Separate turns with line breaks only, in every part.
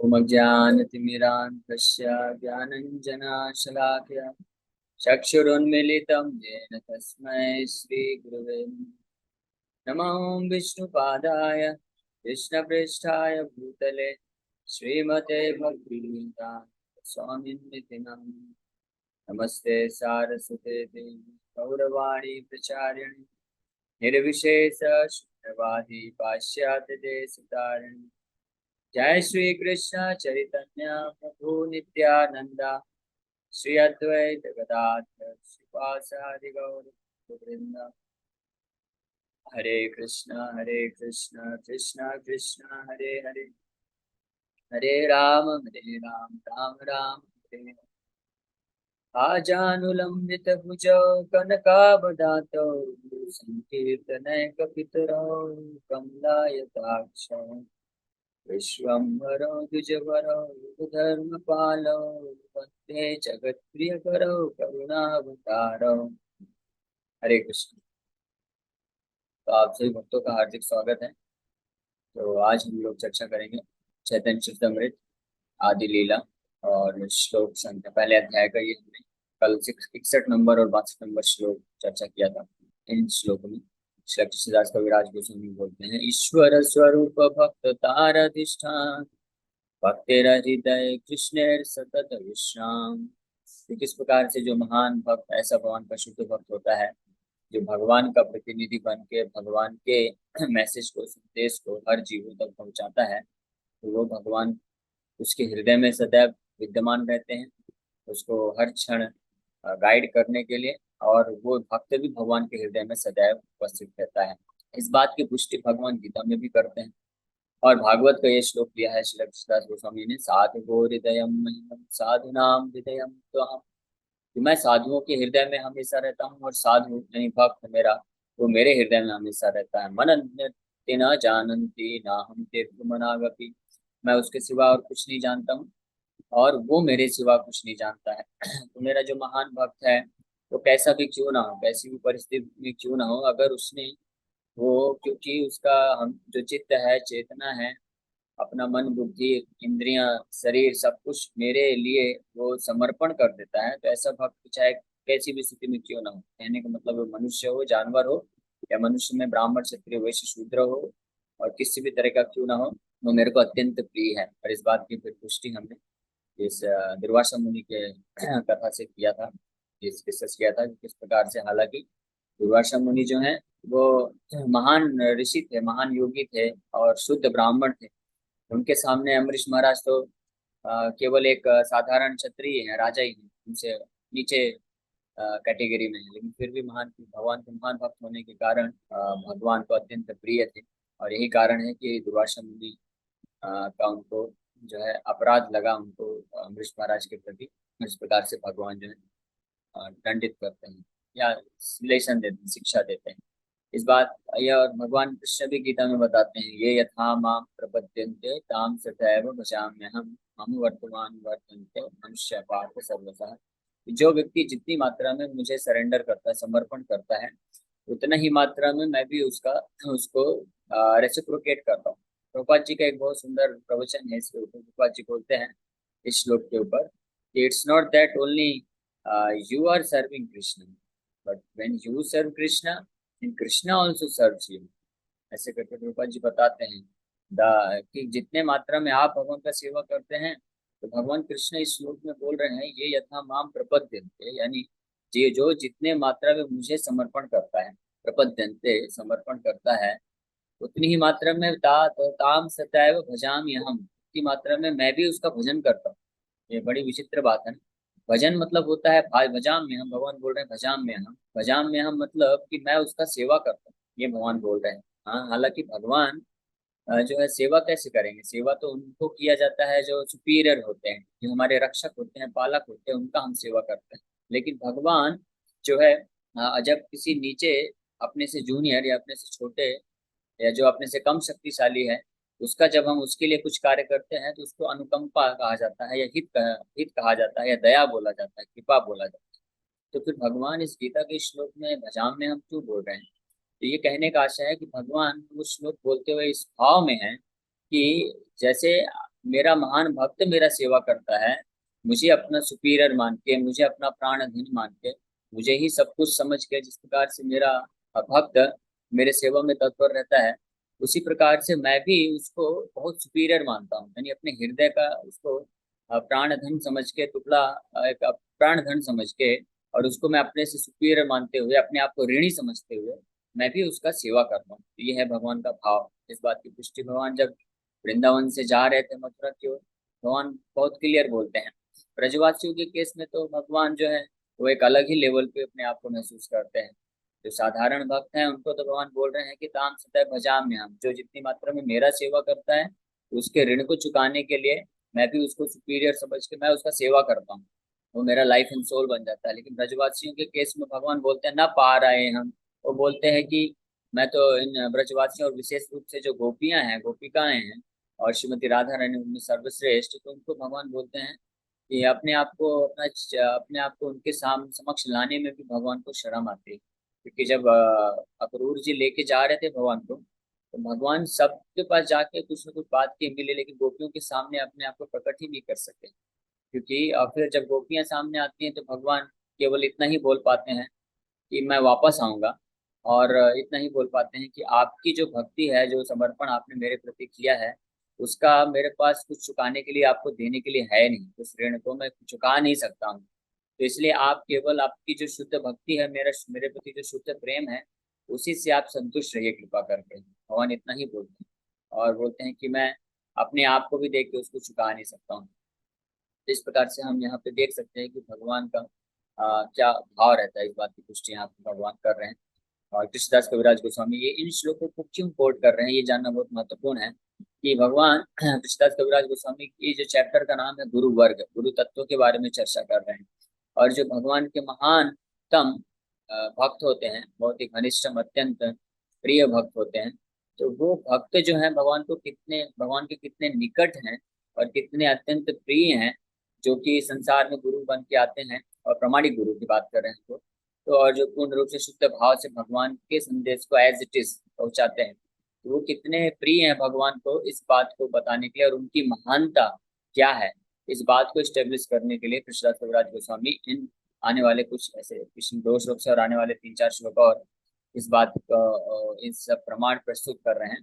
उमज्ञानतिमिरान्धस्य ज्ञानञ्जनशलाकया चक्षुरुन्मीलितं येन तस्मै श्रीगुरवे नमो विष्णुपादाय कृष्णप्रेष्ठाय भूतले श्रीमते भक्तिवेदान्त स्वामिनिति नामिने। नमस्ते सारस्वते देवी गौरवाणी प्रचारिणे निर्विशेष शून्यवादी पाश्चात्य देशतारिणी। जय श्री कृष्ण चैतन्य प्रभु नित्यानंदा श्री अद्वैत गदाधर श्रीवासादि गौर वृंदा। हरे कृष्ण कृष्ण कृष्ण हरे हरे, हरे राम राम राम हरे हरे। आजानुलंबित भुजौ कनकाबदातौ संकीर्तनैकपितरौ कमलायताक्षौ विश्वम्भरो द्विजवरो धर्मपालो वन्दे जगत्प्रियकरो करुणावतारो। हरे कृष्ण। तो आप सभी भक्तों का हार्दिक स्वागत है। तो आज हम लोग चर्चा करेंगे चैतन्य चरितमृत आदि लीला और श्लोक संख्या। पहले अध्याय का ये हमने कल 61 नंबर और 62 नंबर श्लोक चर्चा किया था। इन श्लोकों में श्री तुलसीदास कविराज गोस्वामी बोलते हैं, ईश्वर स्वरूप भक्त ताराधिष्ठान भक्तेर हृदय कृष्णेर सतत विश्राम। किस प्रकार से जो महान भक्त ऐसा भगवान का शुद्ध भक्त होता है जो भगवान का प्रतिनिधि बन के भगवान के मैसेज को, संदेश को हर जीवों तक पहुंचाता है, तो वो भगवान उसके हृदय में सदैव विद्यमान रहते हैं, उसको हर क्षण गाइड करने के लिए, और वो भक्त भी भगवान के हृदय में सदैव उपस्थित रहता है। इस बात की पुष्टि भगवान गीता में भी करते हैं। और भागवत का ये श्लोक लिया है श्री तुलसीदास गोस्वामी ने, साधु गो हृदय मह्यम साधुनाम हृदय तो हम, कि मैं साधुओं के हृदय में हमेशा रहता हूँ और साधु यानी भक्त मेरा वो मेरे हृदय में हमेशा रहता है। मन अन्यत् न जानन्ति ना हम तीर्थ मनागपि, मैं उसके सिवा और कुछ नहीं जानता हूँ और वो मेरे सिवा कुछ नहीं जानता है। तो मेरा जो महान भक्त है वो कैसा भी क्यों ना हो, कैसी भी परिस्थिति में क्यों ना हो, अगर उसने वो, क्योंकि उसका हम जो चित्त है, चेतना है, अपना मन बुद्धि इंद्रियां शरीर सब कुछ मेरे लिए वो समर्पण कर देता है, तो ऐसा भक्त चाहे कैसी भी स्थिति में क्यों ना हो, कहने का मतलब वो मनुष्य हो, जानवर हो, या मनुष्य में ब्राह्मण क्षत्रिय वैश्य शूद्र हो, और किसी भी तरह का क्यों ना हो, वो मेरे को अत्यंत प्रिय है। और इस बात की फिर पुष्टि हमने इस दुर्वासा मुनि के कथा से किया था, डिस्कस किया था कि किस प्रकार से, हालांकि दुर्वासा मुनि जो है वो महान ऋषि थे, महान योगी थे और शुद्ध ब्राह्मण थे। उनके सामने अम्बरीश महाराज तो केवल एक साधारण क्षत्रिय है, राजा ही है, उनसे नीचे कैटेगरी में है, लेकिन फिर भी महान भगवान के महान भक्त होने के कारण भगवान को अत्यंत प्रिय थे। और यही कारण है कि दुर्वासा मुनि का उनको जो है अपराध लगा, उनको अम्बरीश महाराज के प्रति इस प्रकार से भगवान जो है दंडित करते हैं या लेसन देते हैं, शिक्षा देते हैं। इस बात यह और भगवान कृष्ण भी गीता में बताते हैं, ये यथा माम प्रपद्यन्ते ताम तथैव भजाम्यहम् हम वर्तमान वर्तन्ते मनुष्य पार्थ सर्वशः। जो व्यक्ति जितनी मात्रा में मुझे सरेंडर करता है, समर्पण करता है, उतना ही मात्रा में मैं भी उसको रेसिप्रोकेट करता हूँ। प्रभुपाद जी का एक बहुत सुंदर प्रवचन है इसके ऊपर। प्रभुपाद जी बोलते हैं इस श्लोक के ऊपर, it's not that only you are serving Krishna, but when you serve Krishna, Krishna also serves you. ऐसे करके प्रभुपाद जी बताते हैं कि जितने मात्रा में आप भगवान का सेवा करते हैं, तो भगवान कृष्ण इस श्लोक में बोल रहे हैं, ये यथा माम प्रपद्यन्ते, यानी ये जो जितने मात्रा में मुझे समर्पण करता है, प्रपद्यन्ते समर्पण करता है, उतनी ही मात्रा में ताम सदैव भजामि हम, उतनी मात्रा में मैं भी उसका भजन करता हूँ। ये बड़ी विचित्र बात है ना। भजन मतलब होता है भजाम में हम, भगवान बोल रहे हैं भजाम में हम, भजाम में हम मतलब कि मैं उसका सेवा करता हूँ, ये भगवान बोल रहे हैं। हाँ, हालांकि भगवान जो है सेवा कैसे करेंगे, सेवा तो उनको किया जाता है जो सुपीरियर होते हैं, जो हमारे रक्षक होते हैं, पालक होते हैं, उनका हम सेवा करते हैं। लेकिन भगवान जो है जब किसी नीचे, अपने से जूनियर या अपने से छोटे या जो अपने से कम शक्तिशाली है, उसका जब हम उसके लिए कुछ कार्य करते हैं तो उसको अनुकंपा कहा जाता है, या हित कहा जाता है, या दया बोला जाता है, कृपा बोला जाता है। तो फिर भगवान इस गीता के श्लोक में भजाम में हम क्यों बोल रहे हैं? तो ये कहने का आशा है कि भगवान वो श्लोक बोलते हुए इस भाव में है कि जैसे मेरा महान भक्त मेरा सेवा करता है, मुझे अपना सुपीरियर मान के, मुझे अपना प्राण धन मान के, मुझे ही सब कुछ समझ के जिस प्रकार से मेरा भक्त मेरे सेवा में तत्पर रहता है, उसी प्रकार से मैं भी उसको बहुत सुपीरियर मानता हूँ। यानी अपने हृदय का उसको प्राण धन समझ के, टुकड़ा एक प्राण धन समझ के, और उसको मैं अपने से सुपीरियर मानते हुए, अपने आप को ऋणी समझते हुए मैं भी उसका सेवा करता हूँ। तो ये है भगवान का भाव। इस बात की पुष्टि भगवान जब वृंदावन से जा रहे थे मथुरा की ओर, भगवान बहुत क्लियर बोलते हैं। ब्रजवासियों के केस में तो भगवान जो है वो एक अलग ही लेवल पे अपने आप को महसूस करते हैं। जो साधारण भक्त हैं उनको तो भगवान बोल रहे हैं कि ताम सतय भजाम्य हम, जो जितनी मात्रा में मेरा सेवा करता है उसके ऋण को चुकाने के लिए मैं भी उसको सुपीरियर समझ के मैं उसका सेवा करता हूँ, वो मेरा लाइफ एंड सोल बन जाता है। लेकिन ब्रजवासियों के केस में भगवान बोलते हैं ना पा रहे हम, वो बोलते हैं कि मैं तो इन ब्रजवासियों और विशेष रूप से जो गोपियां हैं, गोपिकाएं हैं और श्रीमती राधा रानी उनमें सर्वश्रेष्ठ, तो उनको भगवान बोलते हैं कि अपने आप को उनके समक्ष लाने में भी भगवान को शर्म आती है। क्योंकि जब अक्रूर जी लेके जा रहे थे भगवान को, तो भगवान सबके पास जाके कुछ न कुछ बात की मिले, लेकिन गोपियों के सामने अपने आप को प्रकट ही नहीं कर सके। क्योंकि फिर जब गोपियां सामने आती हैं तो भगवान केवल इतना ही बोल पाते हैं कि मैं वापस आऊंगा, और इतना ही बोल पाते हैं कि आपकी जो भक्ति है, जो समर्पण आपने मेरे प्रति किया है, उसका मेरे पास कुछ चुकाने के लिए, आपको देने के लिए है नहीं, उस ऋण को मैं चुका नहीं सकता हूँ। तो इसलिए आप केवल आपकी जो शुद्ध भक्ति है, मेरे मेरे प्रति जो शुद्ध प्रेम है, उसी से आप संतुष्ट रहिए कृपा करके। भगवान इतना ही बोलते हैं, और बोलते हैं कि मैं अपने आप को भी देख के उसको चुका नहीं सकता हूँ। तो इस प्रकार से हम यहाँ पे देख सकते हैं कि भगवान का क्या भाव रहता है। इस बात की पुष्टि यहाँ पे भगवान कर रहे हैं। और कृष्णदास कविराज गोस्वामी ये इन श्लोकों को क्यों कोट कर रहे हैं, ये जानना बहुत महत्वपूर्ण है कि भगवान कृष्णदास कविराज गोस्वामी की जो चैप्टर का नाम है गुरु वर्ग, गुरु तत्व के बारे में चर्चा कर रहे हैं। और जो भगवान के महानतम भक्त होते हैं, बहुत ही घनिष्ठम अत्यंत प्रिय भक्त होते हैं, तो वो भक्त जो है भगवान के कितने निकट हैं और कितने अत्यंत प्रिय हैं, जो कि संसार में गुरु बन के आते हैं, और प्रामाणिक गुरु की बात कर रहे हैं तो और जो पूर्ण रूप से शुद्ध भाव से भगवान के संदेश को एज इट इज पहुंचाते हैं, तो वो कितने प्रिय हैं भगवान को, इस बात को बताने के लिए और उनकी महानता क्या है, इस बात को स्टेब्लिश करने के लिए कृष्णदास कविराज गोस्वामी इन आने वाले कुछ ऐसे कृष्ण दो श्लोक से और आने वाले 3-4 श्लोक और इस बात का इस प्रमाण प्रस्तुत कर रहे हैं।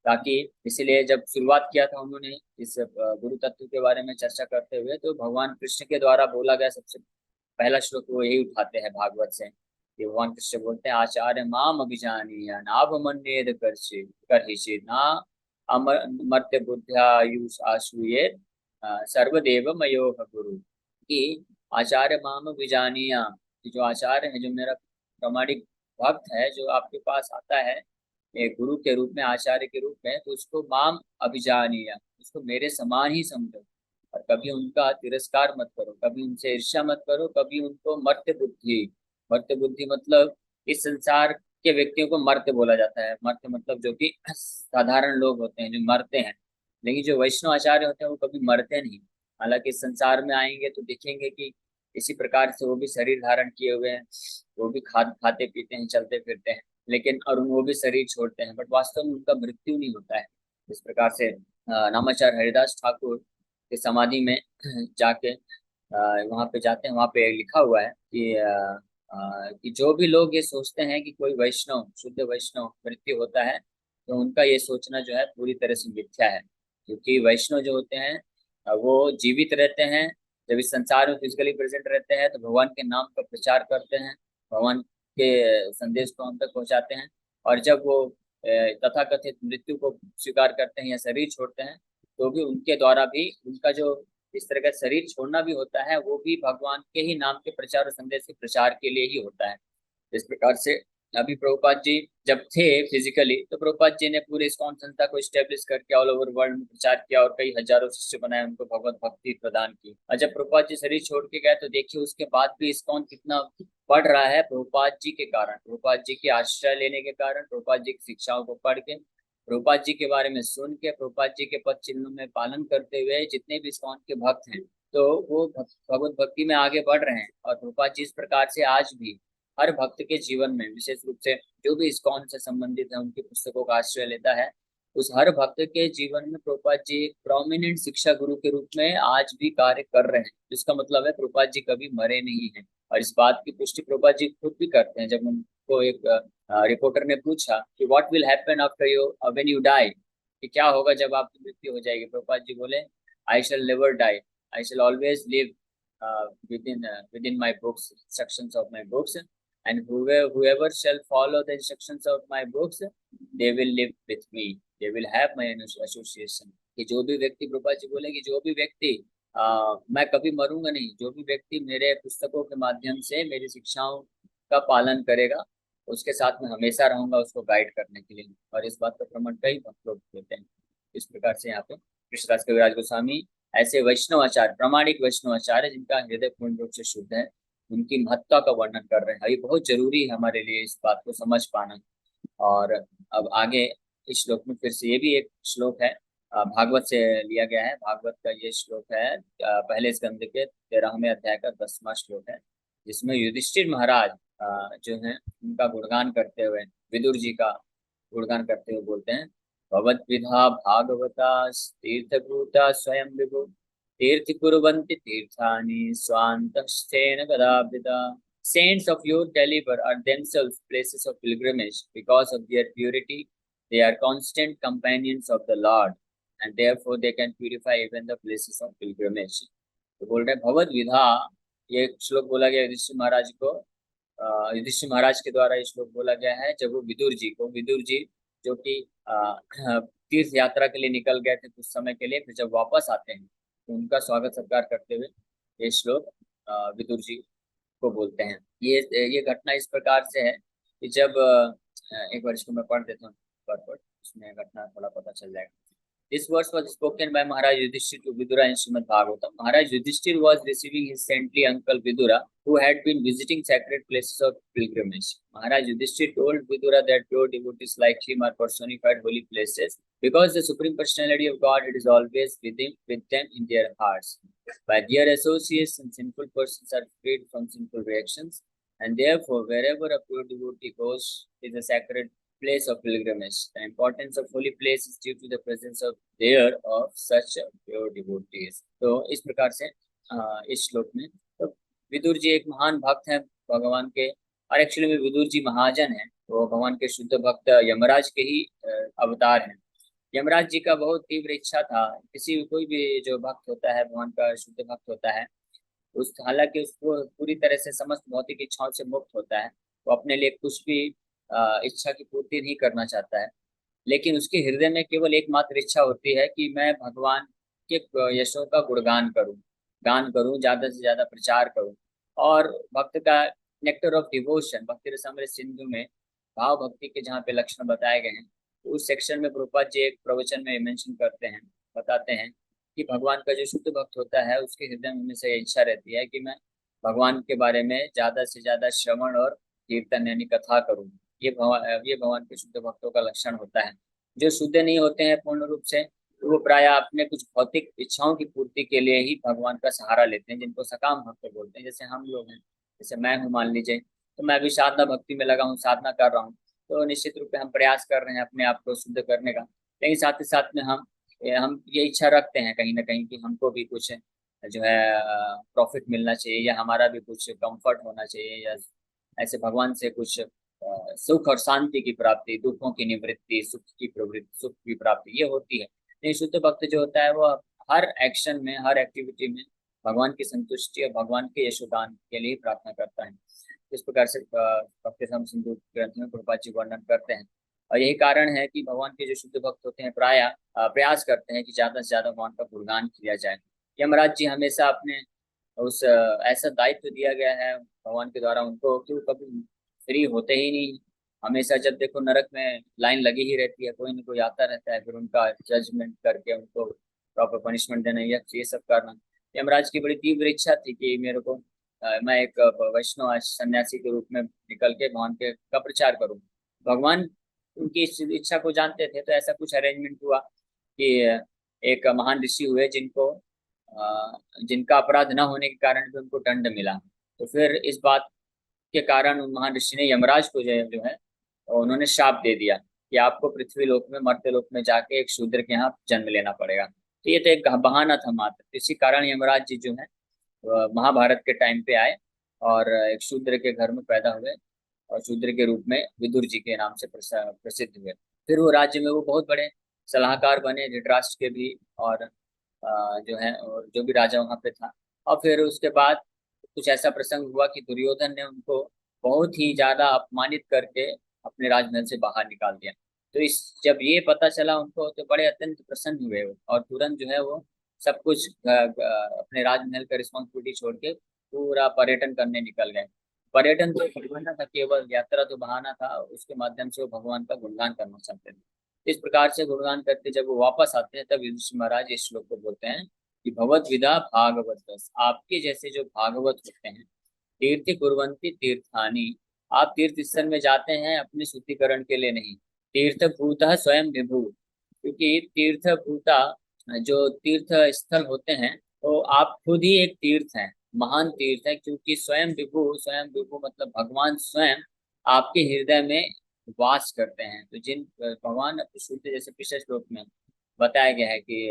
ताकि इसलिए जब शुरुआत किया था उन्होंने इस गुरु तत्व के बारे में चर्चा करते हुए, तो भगवान कृष्ण के द्वारा बोला गया सबसे पहला श्लोक वो यही उठाते हैं भागवत से, कि भगवान कृष्ण बोलते हैं आचार्य माम अभिजानीय नाभमन्येद कर्हिचित् ना अमर मर्त्य बुद्ध्यायुष आशुये सर्वदेव मयो गुरु। कि आचार्य माम अभिजानीय, कि जो आचार्य है, जो मेरा प्रामाणिक भक्त है, जो आपके पास आता है एक गुरु के रूप में, आचार्य के रूप में, तो उसको माम अभिजानीय, उसको मेरे समान ही समझो, और कभी उनका तिरस्कार मत करो, कभी उनसे ईर्ष्या मत करो, कभी उनको मर्त्य बुद्धि, मर्त्य बुद्धि मतलब इस संसार के व्यक्तियों को मर्त्य बोला जाता है। मर्त्य मतलब जो कि साधारण लोग होते हैं जो मरते हैं, लेकिन जो वैष्णव आचार्य होते हैं वो कभी मरते नहीं। हालांकि इस संसार में आएंगे तो देखेंगे कि इसी प्रकार से वो भी शरीर धारण किए हुए हैं, वो भी खाते पीते हैं, चलते फिरते हैं, लेकिन और वो भी शरीर छोड़ते हैं, बट वास्तव में उनका मृत्यु नहीं होता है। इस प्रकार से नामाचार्य हरिदास ठाकुर के समाधि में जाके वहाँ पे जाते हैं, वहाँ पे लिखा हुआ है कि कि जो भी लोग ये सोचते हैं कि कोई वैष्णव, शुद्ध वैष्णव मृत्यु होता है, तो उनका ये सोचना जो है पूरी तरह से मिथ्या है। क्योंकि वैष्णव जो होते हैं वो जीवित रहते हैं, जब इस संसार में फिजिकली प्रेजेंट रहते हैं तो भगवान के नाम का प्रचार करते हैं, भगवान के संदेश को हम तक पहुंचाते हैं। और जब वो तथाकथित मृत्यु को स्वीकार करते हैं या शरीर छोड़ते हैं, तो भी उनके द्वारा भी उनका जो इस तरह का शरीर छोड़ना भी होता है, वो भी भगवान के ही नाम के प्रचार और संदेश के प्रचार के लिए ही होता है। इस प्रकार से अभी प्रभुपाद जी जब थे फिजिकली, तो प्रभुपाद जी ने पूरे इस्कॉन संस्था को स्टेब्लिश करके ऑल ओवर वर्ल्ड में प्रचार किया और कई हजारों शिष्य बनाए, उनको भगवत भक्ति प्रदान की। और जब प्रभुपाद जी शरीर छोड़ के गए, तो देखिए उसके बाद भी इस्कॉन कितना बढ़ रहा है, प्रभुपाद जी के कारण, प्रभुपाद जी की आश्रय लेने के कारण, प्रभुपाद जी की शिक्षाओं को पढ़ के, प्रभुपाद जी के बारे में सुन के, प्रभुपाद जी के पद चिन्हों में पालन करते हुए जितने भी इस्कॉन के भक्त हैं, तो वो भगवत भक्ति में आगे बढ़ रहे हैं। और प्रभुपाद जी इस प्रकार से आज भी हर भक्त के जीवन में, विशेष रूप से जो भी इस्कॉन से संबंधित है, उनकी पुस्तकों का आश्रय लेता है, उस हर भक्त के जीवन में प्रभुपाद जी एक प्रोमिनेंट शिक्षा गुरु के रूप में आज भी कार्य कर रहे हैं। इसका मतलब है प्रभुपाद जी कभी मरे नहीं हैं। और इस बात की पुष्टि प्रभुपाद जी खुद भी करते हैं। जब उनको एक रिपोर्टर ने पूछा कि what will happen after you when you die, कि क्या होगा जब आपकी मृत्यु हो जाएगी, प्रभुपाद जी बोले, I shall never die, I shall always live within my books, instructions of my books, and whoever shall follow the instructions of my books, they will live with me, they will have my association। कि जो भी व्यक्ति, प्रभुपाद जी बोले कि जो भी व्यक्ति मैं कभी मरूंगा नहीं, जो भी व्यक्ति मेरे पुस्तकों के माध्यम से मेरी शिक्षाओं का पालन करेगा, उसके साथ में हमेशा रहूंगा उसको गाइड करने के लिए। और इस बात का प्रमाण कई भक्त लोग देते हैं। इस प्रकार से यहाँ पे कृष्णदास कविराज गोस्वामी ऐसे वैष्णव आचार्य, प्रामाणिक वैष्णव आचार्य जिनका हृदय पूर्ण रूप से शुद्ध है, उनकी महत्ता का वर्णन कर रहे हैं। ये बहुत जरूरी है हमारे लिए इस बात को समझ पाना। और अब आगे इस श्लोक में फिर से ये भी एक श्लोक है, भागवत से लिया गया है। भागवत का ये श्लोक है पहले स्कंद के 13वें अध्याय का 10वां श्लोक है, जिसमें युधिष्ठिर महाराज जो है उनका गुणगान करते हुए, विदुर जी का गुणगान करते हुए बोलते हैं, भगवद्विधा भागवता तीर्थभूता स्वयं विभु तीर्थ कुर्वन्ति तीर्थानि स्वान्तस्थेन गदावृता। Saints of your caliber are themselves places of pilgrimage because of their purity. They are constant companions of the Lord, and therefore they can purify even the places of pilgrimage। तो बोल रहे भगवद विधा, ये श्लोक बोला गया युधिष्ठिर महाराज को, युधिष्ठिर महाराज के द्वारा ये श्लोक बोला गया है जब वो विदुर जी को, विदुर जी जो कि तीर्थ यात्रा के लिए निकल गए थे कुछ समय के लिए, फिर जब वापस आते हैं तो उनका स्वागत सत्कार करते हुए ये श्लोक विदुर जी को बोलते हैं। ये घटना इस प्रकार से है कि जब एक बार इसको मैं पढ़ देता हूँ, उसमें घटना थोड़ा पता चल जाएगा। This verse was spoken by Maharaj Yudhishthir to Vidura in Srimad Bhagavatam. Maharaj Yudhishthir was receiving his saintly uncle Vidura, who had been visiting sacred places of pilgrimage. Maharaj Yudhishthir told Vidura that pure devotees like him are personified holy places because the Supreme Personality of God is always with them in their hearts. By their association, sinful persons are freed from sinful reactions, and therefore wherever a pure devotee goes is a sacred place of pilgrimage. The importance of holy place is due to the presence of there of such pure devotees। तो इस प्रकार से इस श्लोक में तो विदुर जी एक महान भक्त हैं भगवान के, और एक्चुअली में विदुर जी महाजन हैं, वो भगवान के शुद्ध भक्त यमराज के ही अवतार हैं। यमराज जी का बहुत तीव्र इच्छा था, किसी कोई भी जो भक्त होता है, भगवान का शुद्ध भक्त होता है, उस हालांकि उसको पूरी तरह से समस्त भौतिक इच्छाओं से मुक्त होता है, वो अपने लिए कुछ भी इच्छा की पूर्ति नहीं करना चाहता है, लेकिन उसके हृदय में केवल एकमात्र इच्छा होती है कि मैं भगवान के यशों का गुणगान करूं, गान करूं, ज्यादा से ज्यादा प्रचार करूं। और भक्त का नेक्टर ऑफ डिवोशन, भक्ति रसामृत सिंधु में भाव भक्ति के जहाँ पे लक्षण बताए गए हैं, तो उस सेक्शन में प्रभुपाद जी एक प्रवचन में मेंशन करते हैं, बताते हैं कि भगवान का जो शुद्ध भक्त होता है उसके हृदय में से इच्छा रहती है कि मैं भगवान के बारे में ज्यादा से ज्यादा श्रवण और कीर्तन यानी कथा करूं। ये भगवान के शुद्ध भक्तों का लक्षण होता है। जो शुद्ध नहीं होते हैं पूर्ण रूप से, तो वो प्राय अपने कुछ भौतिक इच्छाओं की पूर्ति के लिए ही भगवान का सहारा लेते हैं, जिनको सकाम भक्त बोलते हैं। जैसे हम लोग हैं, जैसे मैं हूँ मान लीजिए, तो मैं भी साधना भक्ति में लगा हूँ, साधना कर रहा हूँ, तो निश्चित रूप से हम प्रयास कर रहे हैं अपने आप को शुद्ध करने का, लेकिन साथ ही साथ में हम ये इच्छा रखते हैं कहीं ना कहीं कि हमको भी कुछ जो है प्रॉफिट मिलना चाहिए, या हमारा भी कुछ कंफर्ट होना चाहिए, या ऐसे भगवान से कुछ सुख और शांति की प्राप्ति, दुखों की निवृत्ति, सुख की प्रवृत्ति, सुख की प्राप्ति ये होती है। लेकिन शुद्ध भक्त जो होता है वो हर एक्शन में, हर एक्टिविटी में भगवान की संतुष्टि और भगवान के यशोगान के लिए प्रार्थना करता है। इस प्रकार से भक्ति रसामृत सिंधु ग्रंथ में प्रभुपाद जी वर्णन करते हैं। और यही कारण है कि भगवान के जो शुद्ध भक्त होते हैं प्राय प्रयास करते हैं कि ज्यादा से ज्यादा भगवान का गुणगान किया जाए। यमराज जी हमेशा अपने उस ऐसा दायित्व दिया गया है भगवान के द्वारा उनको कि वो कभी फ्री होते ही नहीं। हमेशा जब देखो नरक में लाइन लगी ही रहती है, कोई ना कोई आता रहता है, फिर उनका जजमेंट करके उनको प्रॉपर पनिशमेंट देना, ये सब करना। यमराज की बड़ी तीव्र इच्छा थी कि मेरे को मैं एक वैष्णव सन्यासी के रूप में निकल के भगवान के का प्रचार करूं। भगवान उनकी इस इच्छा को जानते थे, तो ऐसा कुछ अरेंजमेंट हुआ कि एक महान ऋषि हुए जिनका अपराध न होने के कारण भी उनको दंड मिला। तो फिर इस बात के कारण उन महान ऋषि ने यमराज को जो है उन्होंने शाप दे दिया कि आपको पृथ्वी लोक में, मर्त्य लोक में जाके एक शूद्र के यहाँ जन्म लेना पड़ेगा। तो ये तो एक बहाना था मात्र। इसी कारण यमराज जी जो है महाभारत के टाइम पे आए और एक शूद्र के घर में पैदा हुए और शूद्र के रूप में विदुर जी के नाम से प्रसिद्ध हुए। फिर वो राज्य में वो बहुत बड़े सलाहकार बने, धृतराष्ट्र के भी, और जो है और जो भी राजा वहाँ पे था। और फिर उसके बाद कुछ ऐसा प्रसंग हुआ कि दुर्योधन ने उनको बहुत ही ज्यादा अपमानित करके अपने राजमहल से बाहर निकाल दिया। तो इस जब ये पता चला उनको तो बड़े अत्यंत प्रसन्न हुए वो, और तुरंत जो है वो सब कुछ अपने राजमहल का रिस्पॉन्सिबिलिटी छोड़ के पूरा पर्यटन करने निकल गए। पर्यटन तो बहाना था, केवल यात्रा तो बहाना था, उसके माध्यम से वो भगवान का गुणगान करना चाहते थे। इस प्रकार से गुणगान करके जब वो वापस आते हैं तब युधिष्ठिर महाराज इस श्लोक को बोलते हैं कि भगवत विदा भागवत रस, आपके जैसे जो भागवत होते हैं, तीर्थ कुर्वन्ति तीर्थानी, आप तीर्थ स्थल में जाते हैं अपने शुद्धिकरण के लिए नहीं, तीर्थ भूतः स्वयं विभु, क्योंकि तीर्थ भूता जो तीर्थ स्थल होते हैं तो आप खुद ही एक तीर्थ हैं, महान तीर्थ है, क्योंकि स्वयं विभु, स्वयं विभु मतलब भगवान स्वयं आपके हृदय में वास करते हैं। तो जिन भगवान शुद्ध, जैसे पिछले श्लोक में बताया गया है कि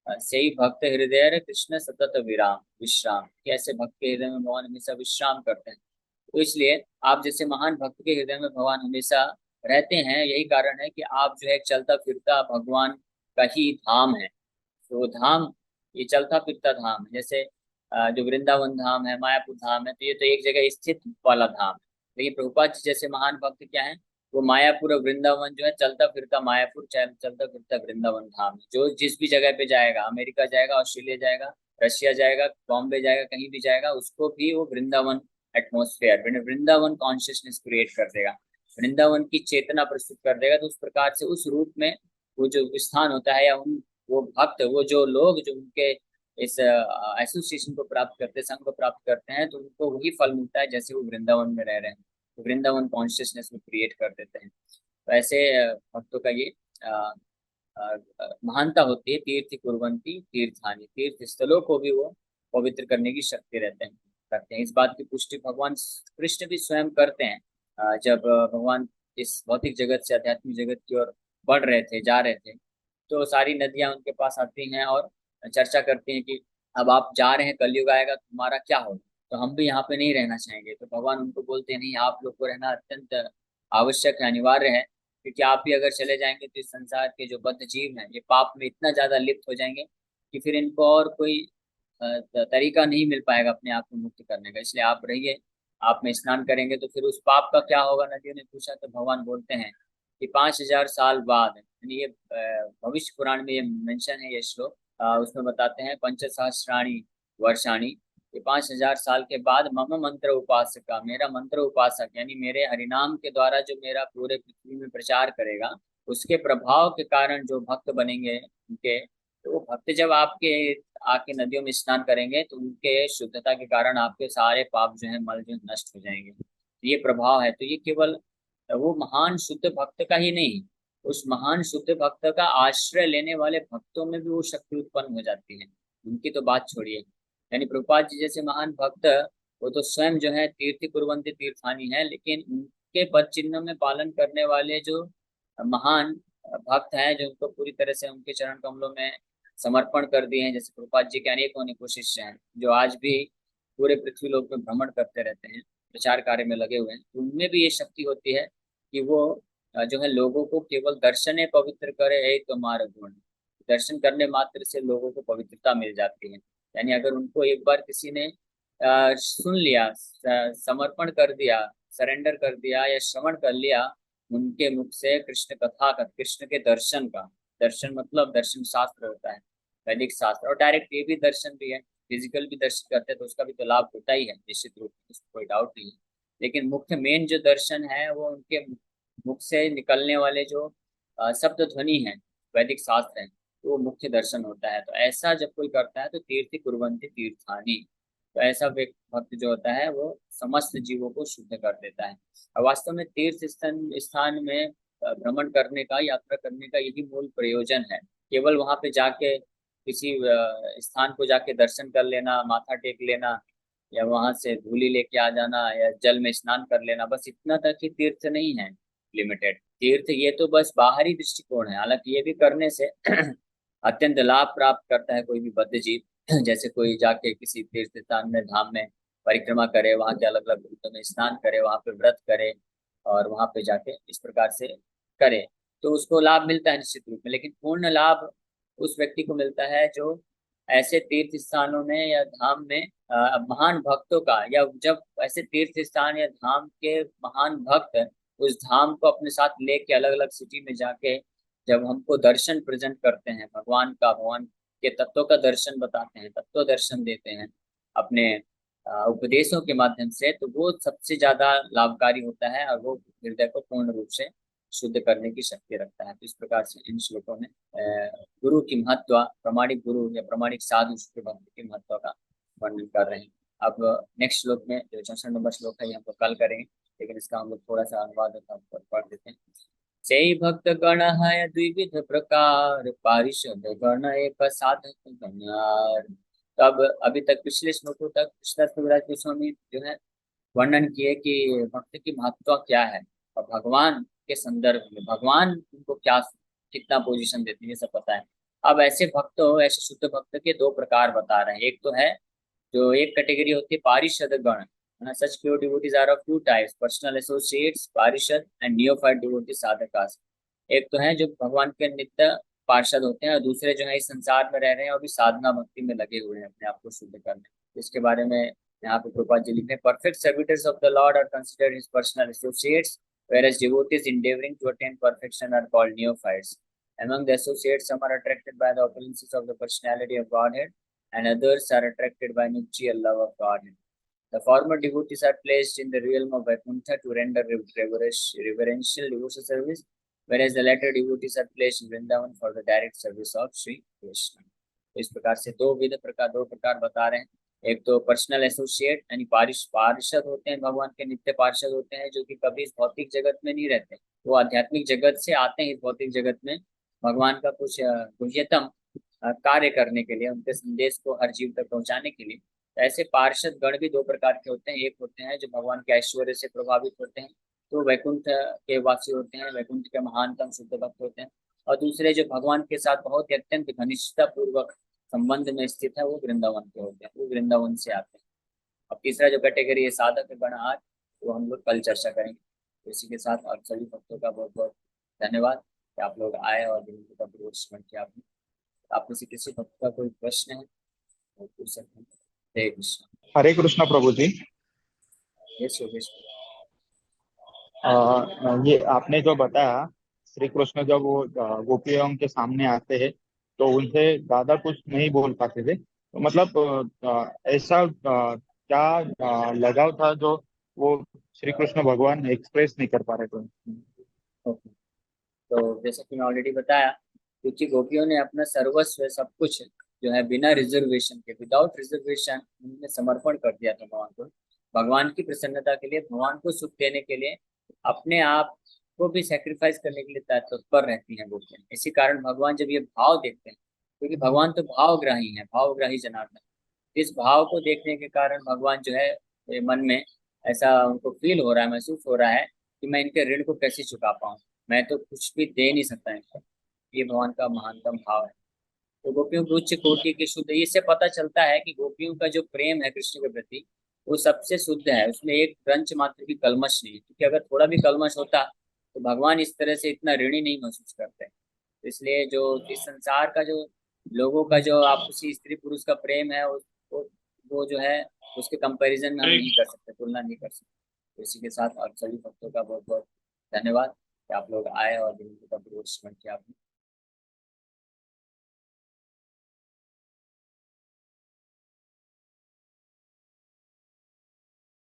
सही भक्त हृदय कृष्ण सतत विराम विश्राम, कि ऐसे भक्त के हृदय में भगवान हमेशा विश्राम करते हैं। तो इसलिए आप जैसे महान भक्त के हृदय में भगवान हमेशा रहते हैं, यही कारण है कि आप जो है एक चलता फिरता भगवान का ही धाम है। तो वो धाम, ये चलता फिरता धाम है। जैसे जो वृंदावन धाम है, मायापुर धाम है, तो ये तो एक जगह स्थित वाला धाम है। लेकिन प्रभुपाद जी जैसे महान भक्त क्या है, वो मायापुर और वृंदावन जो है चलता फिरता मायापुर, चलता फिरता वृंदावन धाम है। जो जिस भी जगह पे जाएगा, अमेरिका जाएगा, ऑस्ट्रेलिया जाएगा, रशिया जाएगा, बॉम्बे जाएगा, कहीं भी जाएगा, उसको भी वो Vrindavan atmosphere, Vrindavan consciousness create कर देगा, वृंदावन की चेतना प्रस्तुत कर देगा। तो उस प्रकार से उस रूप में वो जो स्थान होता है, या उन वो भक्त, वो जो लोग जो उनके इस एसोसिएशन को प्राप्त करते हैं, संघ को प्राप्त करते हैं, तो उनको वही फल मिलता है जैसे वो वृंदावन में रह रहे हैं, तो वृंदावन कॉन्शियसनेस में क्रिएट कर देते हैं। तो ऐसे भक्तों का ये अ, महानता होती है। तीर्थ कुर्वन्ति तीर्थानि, तीर्थ स्थलों को भी वो पवित्र करने की शक्ति रखते हैं। इस बात की पुष्टि भगवान कृष्ण भी स्वयं करते हैं। जब भगवान इस भौतिक जगत से आध्यात्मिक जगत की ओर बढ़ रहे थे, जा रहे थे, तो सारी नदियां उनके पास आती हैं और चर्चा करती हैं कि अब आप जा रहे हैं, कलयुग आएगा, तुम्हारा क्या होगा, तो हम भी यहाँ पे नहीं रहना चाहेंगे। तो भगवान उनको बोलते हैं, नहीं, आप लोग को रहना अत्यंत आवश्यक है, अनिवार्य है, क्योंकि आप भी अगर चले जाएंगे तो इस संसार के जो बद्ध जीव हैं, ये पाप में इतना ज्यादा लिप्त हो जाएंगे कि फिर इनको और कोई तरीका नहीं मिल पाएगा अपने आप को मुक्त करने का। इसलिए आप रहिए, आप में स्नान करेंगे तो फिर उस पाप का क्या होगा, नदियों ने पूछा। तो भगवान बोलते हैं कि 5,000 साल बाद, यानी ये भविष्य पुराण में ये मेंशन है, ये श्लोक उसमें बताते हैं, पंचसहस्राणी वर्षाणी, ये 5,000 साल के बाद मम मंत्र उपासक का, मेरा मंत्र उपासक यानी मेरे हरिनाम के द्वारा जो मेरा पूरे पृथ्वी में प्रचार करेगा, उसके प्रभाव के कारण जो भक्त बनेंगे उनके, तो वो भक्त जब आपके आके नदियों में स्नान करेंगे तो उनके शुद्धता के कारण आपके सारे पाप जो है, मल जो है, नष्ट हो जाएंगे। तो ये प्रभाव है। तो ये केवल वो महान शुद्ध भक्त का ही नहीं, उस महान शुद्ध भक्त का आश्रय लेने वाले भक्तों में भी वो शक्ति उत्पन्न हो जाती है। उनकी तो बात छोड़िए, यानी प्रभुपाद जी जैसे महान भक्त, वो तो स्वयं जो है तीर्थ कुर्वन्ति तीर्थानी है, लेकिन उनके पद चिन्ह में पालन करने वाले जो महान भक्त हैं, जो उनको पूरी तरह से उनके चरण कमलों में समर्पण कर दिए हैं, जैसे प्रभुपाद जी के अनेकों अनेकों शिष्य हैं जो आज भी पूरे पृथ्वी लोक में भ्रमण करते रहते हैं, प्रचार कार्य में लगे हुए हैं। तो उनमें भी ये शक्ति होती है कि वो जो है लोगों को केवल दर्शने पवित्र करे, यही तुम्हारा गुण, दर्शन करने मात्र से लोगों को पवित्रता मिल जाती है। यानी अगर उनको एक बार किसी ने सुन लिया, समर्पण कर दिया, सरेंडर कर दिया या श्रवण कर लिया उनके मुख से कृष्ण कथा का, कृष्ण के दर्शन का, दर्शन मतलब दर्शन शास्त्र होता है, वैदिक शास्त्र, और डायरेक्ट ये भी दर्शन भी है, फिजिकल भी दर्शन करते हैं तो उसका भी तो लाभ होता ही है निश्चित रूप से, इसमें कोई डाउट नहीं है। लेकिन मुख्य मेन जो दर्शन है वो उनके मुख से निकलने वाले जो शब्द ध्वनि है, वैदिक शास्त्र है, तो वो मुख्य दर्शन होता है। तो ऐसा जब कोई करता है तो तीर्थि कुर्वन्ति तीर्थानि, तो ऐसा भक्त जो होता है वो समस्त जीवों को शुद्ध कर देता है। और वास्तव में तीर्थ स्थान में भ्रमण करने का, यात्रा करने का यही मूल प्रयोजन है। केवल वहां पे जाके किसी स्थान को जाके दर्शन कर लेना, माथा टेक लेना, या वहां से धूली लेके आ जाना, या जल में स्नान कर लेना, बस इतना तक ही तीर्थ नहीं है। लिमिटेड। तीर्थ ये तो बस बाहरी दृष्टिकोण है, हालांकि ये भी करने से अत्यंत लाभ प्राप्त करता है कोई भी बद्ध जीव। जैसे कोई जाके किसी तीर्थ स्थान में, धाम में परिक्रमा करे, वहाँ के अलग अलग कुंडों में स्नान करे, वहाँ पे व्रत करे और वहाँ पे जाके इस प्रकार से करे, तो उसको लाभ मिलता है निश्चित रूप में। लेकिन पूर्ण लाभ उस व्यक्ति को मिलता है जो ऐसे तीर्थ स्थानों में या धाम में महान भक्तों का, या जब ऐसे तीर्थ स्थान या धाम के महान भक्त उस धाम को अपने साथ लेके अलग अलग सिटी में जाके जब हमको दर्शन प्रेजेंट करते हैं भगवान का, भगवान के तत्वों का दर्शन बताते हैं, तत्व दर्शन देते हैं अपने उपदेशों के माध्यम से, तो वो सबसे ज्यादा लाभकारी होता है और वो हृदय को पूर्ण रूप से शुद्ध करने की शक्ति रखता है। तो इस प्रकार से इन श्लोकों में गुरु की महत्व, प्रामाणिक गुरु या प्रामाणिक साधु के भक्त की महत्व का वर्णन कर रहे हैं। अब नेक्स्ट श्लोक में जो 64 नंबर श्लोक है, ये हम लोग कल करेंगे, लेकिन इसका हम लोग थोड़ा सा अनुवाद पढ़ देते हैं। से भक्त गण है द्विविध प्रकार, पारिषद गण एक साधक गणार। तो अब अभी तक पिछले श्लोकों तक कृष्ण कविराज गोस्वामी जो है वर्णन किए कि भक्त की महत्व क्या है, और भगवान के संदर्भ में भगवान उनको क्या कितना पोजीशन देते हैं ये सब पता है। अब ऐसे भक्त हो, ऐसे शुद्ध भक्त के दो प्रकार बता रहे हैं। एक तो है जो एक कैटेगरी होती है पारिषद गण, such pure devotees are of two types, personal associates पारिषद एंड नियोफाइट डिवोटी साधकास। एक तो है जो भगवान के नित्य पार्षद होते हैं, और दूसरे जो है इस संसार में रह रहे हैं और भी साधना भक्ति में लगे हुए हैं अपने आप को शुद्ध करने। इसके बारे में यहाँ पे प्रभुपाद जी लिखते हैं, perfect servitors of the lord are considered his personal associates, whereas devotees endeavoring to attain perfection are called neophytes. Among the associates, some are attracted by the opulences of the personality of Godhead, and others are attracted by nuptial love of Godhead. The former devotees are placed in the realm of Vaikuntha to render reverential devotional service, whereas the latter devotees are placed in Vrindavan for the direct service of Sri Krishna. इस प्रकार से दो प्रकार बता रहे हैं। एक तो पर्सनल एसोसिएट यानी पार्षद होते हैं, भगवान के नित्य पार्षद होते हैं, जो कि कभी इस भौतिक जगत में नहीं रहते, वो आध्यात्मिक जगत से आते हैं इस भौतिक जगत में भगवान का कुछ गुह्यतम कार्य करने के लिए, उनके संदेश को हर जीव तक पहुंचाने के लिए। तो ऐसे पार्षद गण भी दो प्रकार के होते हैं। एक होते हैं जो भगवान के ऐश्वर्य से प्रभावित होते हैं, तो वैकुंठ के वासी होते हैं, वैकुंठ के महानतम शुद्ध भक्त होते हैं। और दूसरे जो भगवान के साथ बहुत ही अत्यंत घनिष्ठता पूर्वक संबंध में स्थित है, वो वृंदावन के होते हैं, वो वृंदावन से आते हैं। अब तीसरा जो कैटेगरी है साधक गण, आज वो हम लोग कल चर्चा करेंगे। तो इसी के साथ आप सभी भक्तों का बहुत बहुत धन्यवाद कि आप लोग आए और विनती का पूर्वक श्रवण किया आपने। आप में से किसी भक्त का कोई प्रश्न है वो पूछ सकते हैं। हरे कृष्ण।
हरे कृष्ण प्रभु जी।
यस योगेश।
ये आपने जो बताया, श्री कृष्ण जब वो गोपियों के सामने आते हैं तो उनसे ज्यादा कुछ नहीं बोल पाते थे, तो मतलब ऐसा क्या लगाव था जो वो श्री कृष्ण भगवान एक्सप्रेस नहीं कर पा रहे थे?
ओके, तो जैसा कि मैं ऑलरेडी बताया, क्योंकि गोपियों ने अपना सर्वस्व सब कुछ जो है बिना रिजर्वेशन के, विदाउट रिजर्वेशन उन्होंने समर्पण कर दिया था भगवान को। भगवान की प्रसन्नता के लिए, भगवान को सुख देने के लिए अपने आप को भी सेक्रीफाइस करने के लिए तत्पर रहती हैं गोपियां। इसी कारण भगवान जब ये भाव देखते हैं, क्योंकि भगवान तो भावग्राही है, भावग्राही जनार्दन, इस भाव को देखने के कारण भगवान जो है ये मन में ऐसा उनको फील हो रहा है, महसूस हो रहा है कि मैं इनके ऋण को कैसे चुका पाऊँ, मैं तो कुछ भी दे नहीं सकता इनको। ये भगवान का महानतम भाव है। तो गोपियों की उच्च कोटि के शुद्ध, इससे पता चलता है कि गोपियों का जो प्रेम है कृष्ण के प्रति वो सबसे शुद्ध है, उसमें एक क्रंच मात्र भी कलमश नहीं है। क्योंकि अगर थोड़ा भी कलमश होता तो भगवान इस तरह से इतना ऋणी नहीं महसूस करते। तो इसलिए जो इस संसार का जो लोगों का जो आपसी स्त्री पुरुष का प्रेम है वो जो है उसके कंपैरिजन में हम नहीं कर सकते, तुलना नहीं कर सकते। तो इसी के साथ आप सभी भक्तों का बहुत बहुत धन्यवाद कि आप लोग आए और विनती का पूर्वक श्रवण किया आपने।